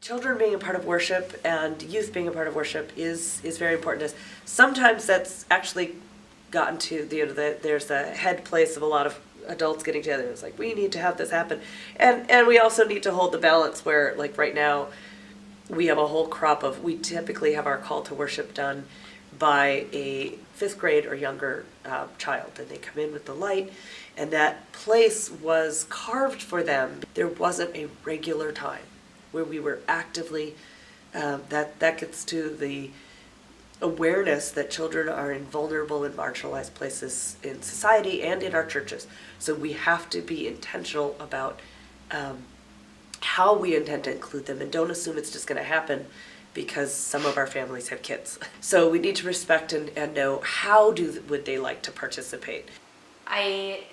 Children being a part of worship and youth being a part of worship is very important to us. Sometimes that's actually gotten to there's a head place of a lot of adults getting together. It's like, we need to have this happen. And we also need to hold the balance where, like right now, we have a whole crop of, we typically have our call to worship done by a 5th grade or younger child. And they come in with the light, and that place was carved for them. There wasn't a regular time where we were actively, that gets to the awareness that children are in vulnerable and marginalized places in society and in our churches. So we have to be intentional about how we intend to include them, and don't assume it's just going to happen because some of our families have kids. So we need to respect and know how would they like to participate. I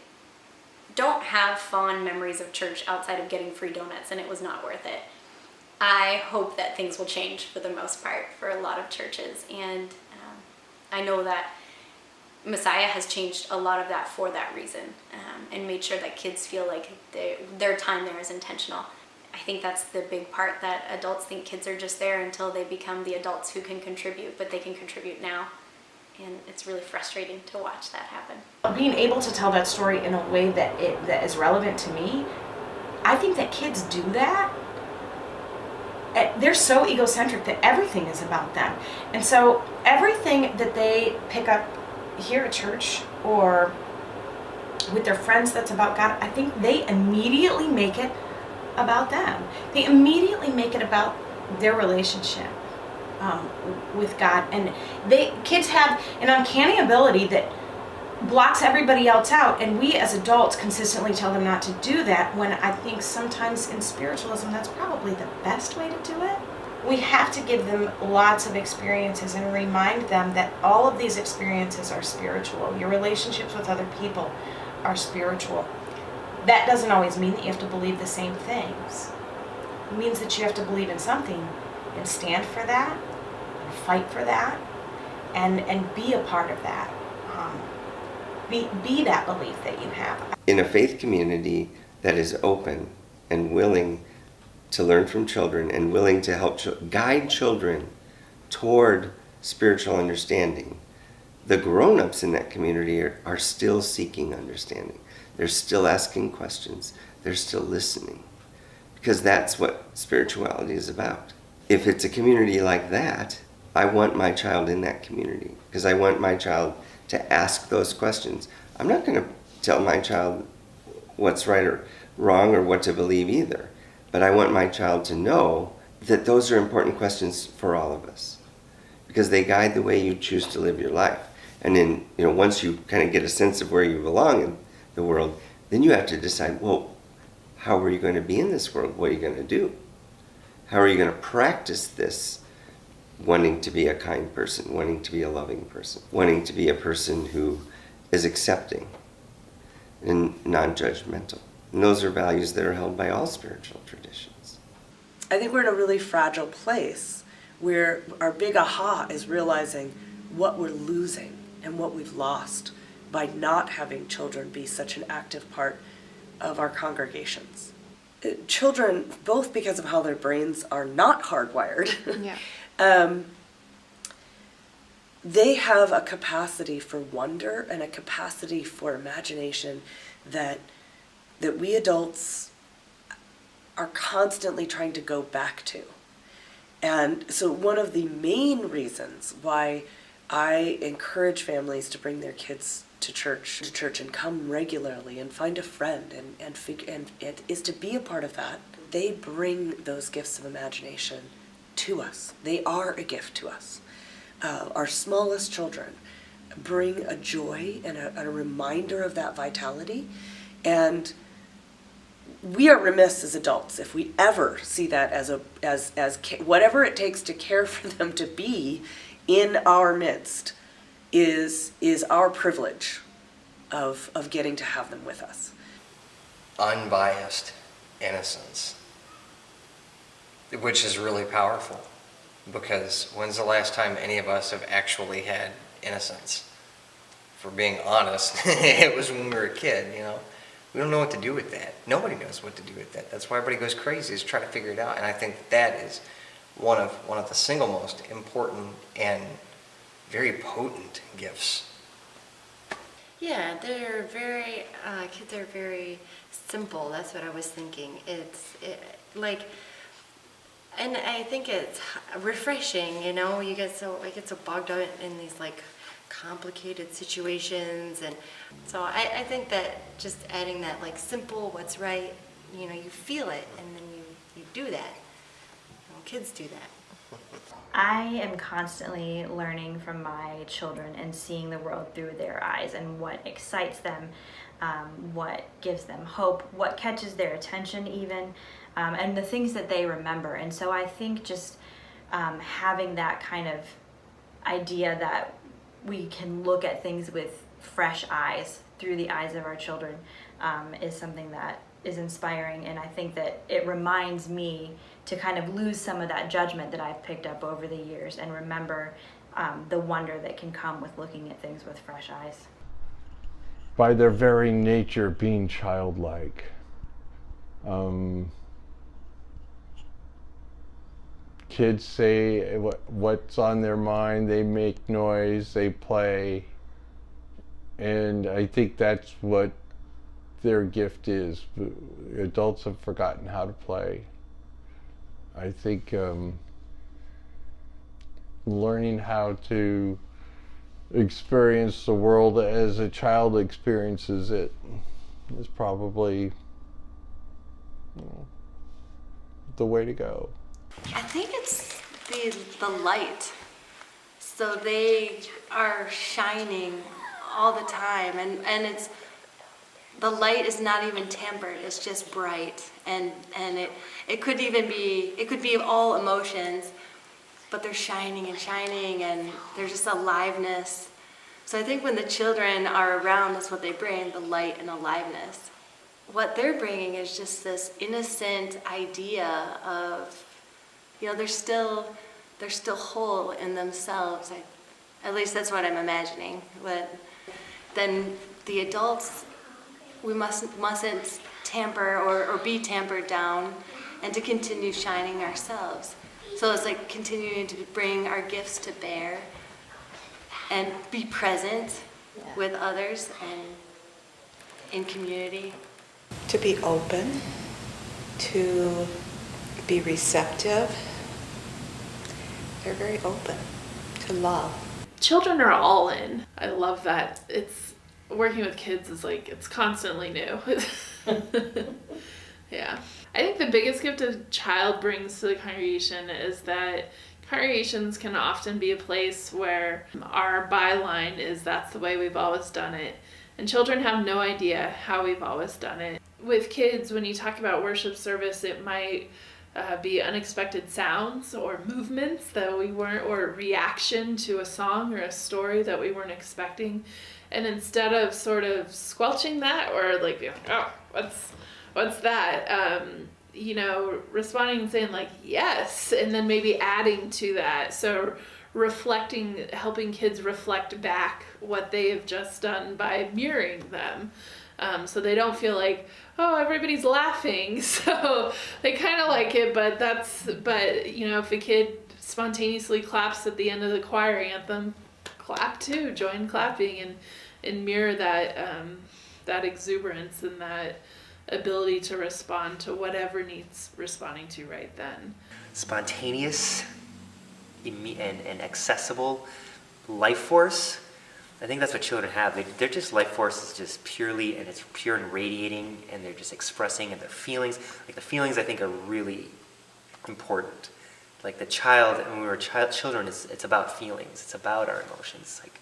don't have fond memories of church outside of getting free donuts, and it was not worth it. I hope that things will change for the most part for a lot of churches, and I know that Messiah has changed a lot of that for that reason, and made sure that kids feel like their time there is intentional. I think that's the big part, that adults think kids are just there until they become the adults who can contribute, but they can contribute now, and it's really frustrating to watch that happen. Being able to tell that story in a way that is relevant to me, I think that kids do that. They're so egocentric that everything is about them. And so everything that they pick up here at church or with their friends that's about God, I think they immediately make it about them. They immediately make it about their relationship with God. And kids have an uncanny ability that blocks everybody else out, and we as adults consistently tell them not to do that, when I think sometimes in spiritualism that's probably the best way to do it. We have to give them lots of experiences and remind them that all of these experiences are spiritual. Your relationships with other people are spiritual. That doesn't always mean that you have to believe the same things. It means that you have to believe in something and stand for that and fight for that and be a part of that. Be that belief that you have. In a faith community that is open and willing to learn from children and willing to help guide children toward spiritual understanding, the grown-ups in that community are still seeking understanding. They're still asking questions. They're still listening, because that's what spirituality is about. If it's a community like that, I want my child in that community, because I want my child to ask those questions. I'm not going to tell my child what's right or wrong or what to believe either, but I want my child to know that those are important questions for all of us, because they guide the way you choose to live your life. And then, once you kind of get a sense of where you belong in the world, then you have to decide, well, how are you going to be in this world? What are you going to do? How are you going to practice this? Wanting to be a kind person, wanting to be a loving person, wanting to be a person who is accepting and non-judgmental. And those are values that are held by all spiritual traditions. I think we're in a really fragile place where our big aha is realizing what we're losing and what we've lost by not having children be such an active part of our congregations. Children, both because of how their brains are not hardwired, Yeah. They have a capacity for wonder and a capacity for imagination that we adults are constantly trying to go back to. And so one of the main reasons why I encourage families to bring their kids to church and come regularly and find a friend and is to be a part of that. They bring those gifts of imagination to us. They are a gift to us. Our smallest children bring a joy and a reminder of that vitality, and we are remiss as adults if we ever see that as whatever it takes to care for them to be in our midst is our privilege of getting to have them with us. Unbiased innocence, which is really powerful, because when's the last time any of us have actually had innocence? For being honest, it was when we were a kid, We don't know what to do with that. Nobody knows what to do with that. That's why everybody goes crazy, is trying to figure it out. And I think that is one of the single most important and very potent gifts. Yeah, they're very, kids are very simple. That's what I was thinking. And I think it's refreshing, you know, I get so bogged down in these like complicated situations. And so I think that just adding that like simple, what's right, you know, you feel it and then you do that. You know, kids do that. I am constantly learning from my children and seeing the world through their eyes and what excites them, what gives them hope, what catches their attention even, and the things that they remember. And so I think just having that kind of idea that we can look at things with fresh eyes through the eyes of our children is something that is inspiring, and I think that it reminds me to kind of lose some of that judgment that I've picked up over the years and remember the wonder that can come with looking at things with fresh eyes. By their very nature being childlike. Kids say what's on their mind, they make noise, they play, and I think that's what their gift is. Adults have forgotten how to play. I think learning how to experience the world as a child experiences it is probably the way to go. I think it's the light. So they are shining all the time, and it's the light is not even tempered. It's just bright, and it could be all emotions, but they're shining and shining, and there's just aliveness. So I think when the children are around, that's what they bring, the light and aliveness. What they're bringing is just this innocent idea of, you know, they're still whole in themselves. At least that's what I'm imagining. But then the adults, we mustn't tamper or be tampered down, and to continue shining ourselves. So it's like continuing to bring our gifts to bear and be present with others and in community. To be open, to be receptive. They're very open to love. Children are all in. I love that. It's working with kids is like, it's constantly new. Yeah. I think the biggest gift a child brings to the congregation is that congregations can often be a place where our byline is that's the way we've always done it. And children have no idea how we've always done it. With kids, when you talk about worship service, it might be unexpected sounds or movements that we weren't, or reaction to a song or a story that we weren't expecting. And instead of sort of squelching that or like being like, oh, what's that? You know, responding and saying like, yes, and then maybe adding to that. So reflecting, helping kids reflect back what they have just done by mirroring them. So they don't feel like, oh, everybody's laughing, so they kind of like it, but you know, if a kid spontaneously claps at the end of the choir anthem, clap too, join clapping and mirror that exuberance and that ability to respond to whatever needs responding to right then. Spontaneous and accessible life force. I think that's what children have. They're just life force is just purely, and it's pure and radiating, and they're just expressing and their feelings. Like the feelings, I think, are really important. Like the child, when we were children, it's about feelings. It's about our emotions. Like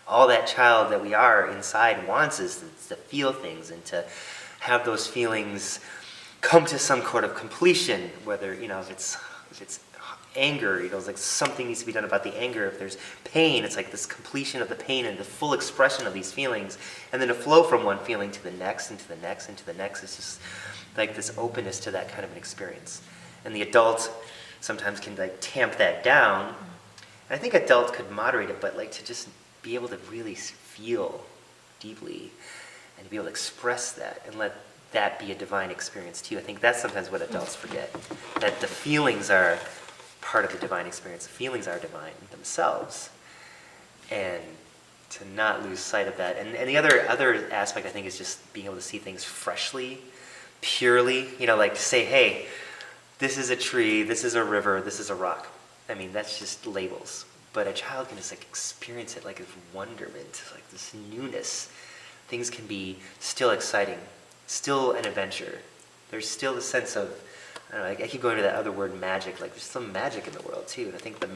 all that child that we are inside wants is to feel things and to have those feelings come to some sort of completion. Whether if it's anger, it's like something needs to be done about the anger. If there's pain, it's like this completion of the pain and the full expression of these feelings, and then to flow from one feeling to the next and to the next and to the next. It's just like this openness to that kind of an experience. And the adult sometimes can like tamp that down. And I think adults could moderate it, but like to just be able to really feel deeply and to be able to express that and let that be a divine experience too. I think that's sometimes what adults forget, that the feelings are part of the divine experience. The feelings are divine themselves. And to not lose sight of that. And the other aspect, I think, is just being able to see things freshly, purely, like to say, hey, this is a tree, this is a river, this is a rock. I mean, that's just labels. But a child can just experience it like this wonderment, like this newness. Things can be still exciting, still an adventure. There's still the sense of, I don't know, I keep going to that other word, magic. Like there's some magic in the world too. And I think the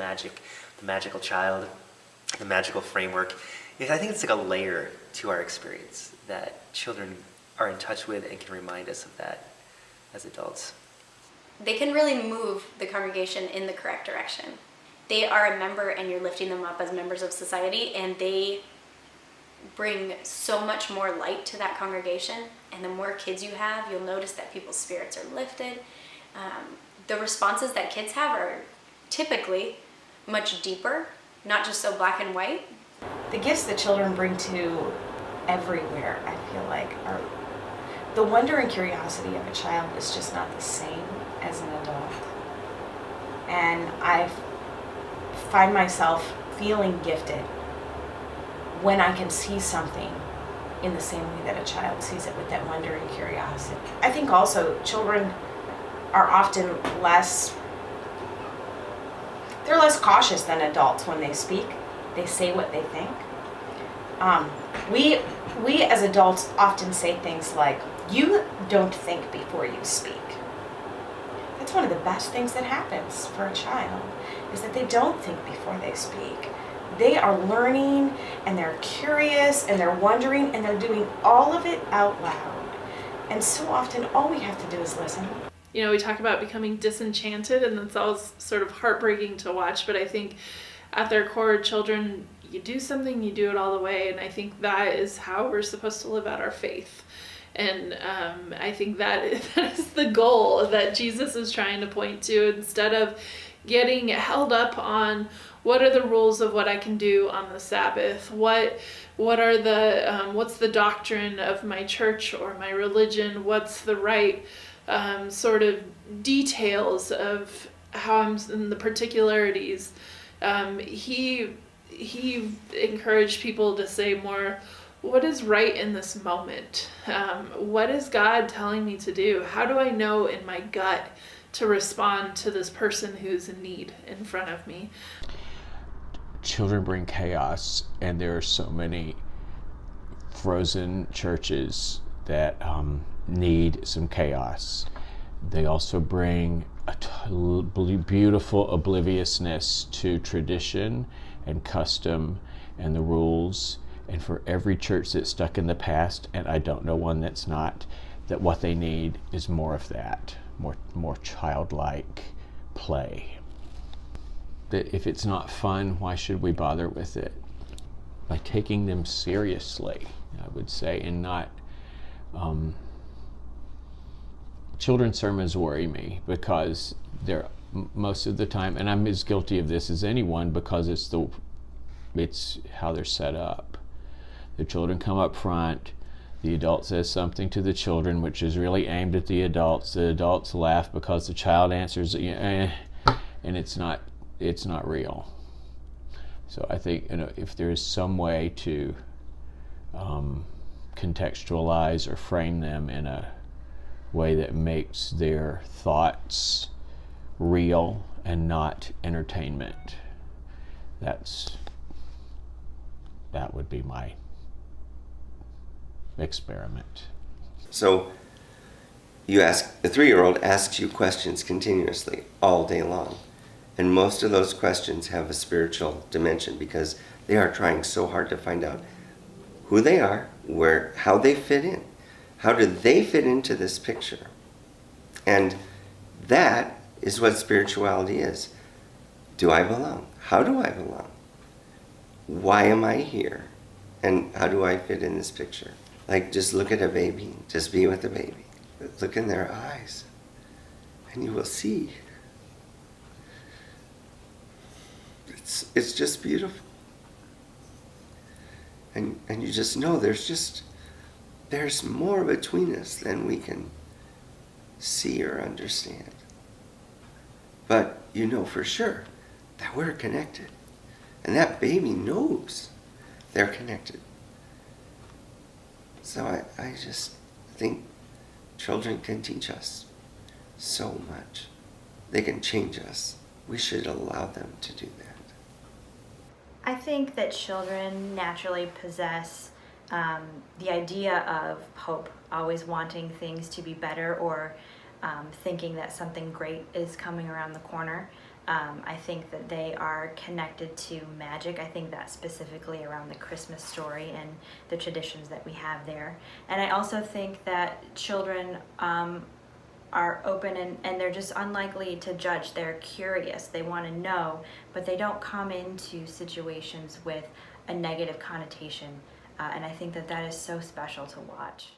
magical child, the magical framework, I think it's like a layer to our experience that children are in touch with and can remind us of that as adults. They can really move the congregation in the correct direction. They are a member and you're lifting them up as members of society, and they bring so much more light to that congregation. And the more kids you have, you'll notice that people's spirits are lifted. The responses that kids have are typically much deeper, not just so black and white. The gifts that children bring to everywhere, I feel like, are the wonder and curiosity of a child is just not the same as an adult. And I find myself feeling gifted when I can see something in the same way that a child sees it, with that wonder and curiosity. I think also children are often less cautious than adults when they speak. They say what they think. We as adults often say things like, you don't think before you speak. That's one of the best things that happens for a child, is that they don't think before they speak. They are learning, and they're curious, and they're wondering, and they're doing all of it out loud. And so often, all we have to do is listen. We talk about becoming disenchanted, and it's always sort of heartbreaking to watch, but I think at their core, children, you do something, you do it all the way, and I think that is how we're supposed to live out our faith. And I think that is the goal that Jesus is trying to point to, instead of getting held up on what are the rules of what I can do on the Sabbath, what are the what's the doctrine of my church or my religion, what's the right sort of details of how I'm in the particularities. He encouraged people to say more, what is right in this moment? What is God telling me to do? How do I know in my gut to respond to this person who's in need in front of me? Children bring chaos, and there are so many frozen churches that need some chaos. They also bring a beautiful obliviousness to tradition and custom and the rules. And for every church that's stuck in the past, and I don't know one that's not, that what they need is more of that, more childlike play. That if it's not fun, why should we bother with it? By taking them seriously, I would say, and not. Children's sermons worry me because they're most of the time, and I'm as guilty of this as anyone, because it's how they're set up. The children come up front, the adult says something to the children which is really aimed at the adults laugh because the child answers, and it's not real. So I think, if there is some way to contextualize or frame them in a way that makes their thoughts real and not entertainment, that would be my experiment. So the 3-year-old asks you questions continuously all day long. And most of those questions have a spiritual dimension, because they are trying so hard to find out who they are, how they fit in. How do they fit into this picture? And that is what spirituality is. Do I belong? How do I belong? Why am I here? And how do I fit in this picture? Like, just look at a baby. Just be with a baby. Look in their eyes, and you will see. It's just beautiful. And you just know they there's more between us than we can see or understand. But you know for sure that we're connected. And that baby knows they're connected. So I just think children can teach us so much. They can change us. We should allow them to do that. I think that children naturally possess the idea of hope, always wanting things to be better or thinking that something great is coming around the corner. I think that they are connected to magic. I think that specifically around the Christmas story and the traditions that we have there. And I also think that children are open and they're just unlikely to judge. They're curious, they want to know, but they don't come into situations with a negative connotation. And I think that that is so special to watch.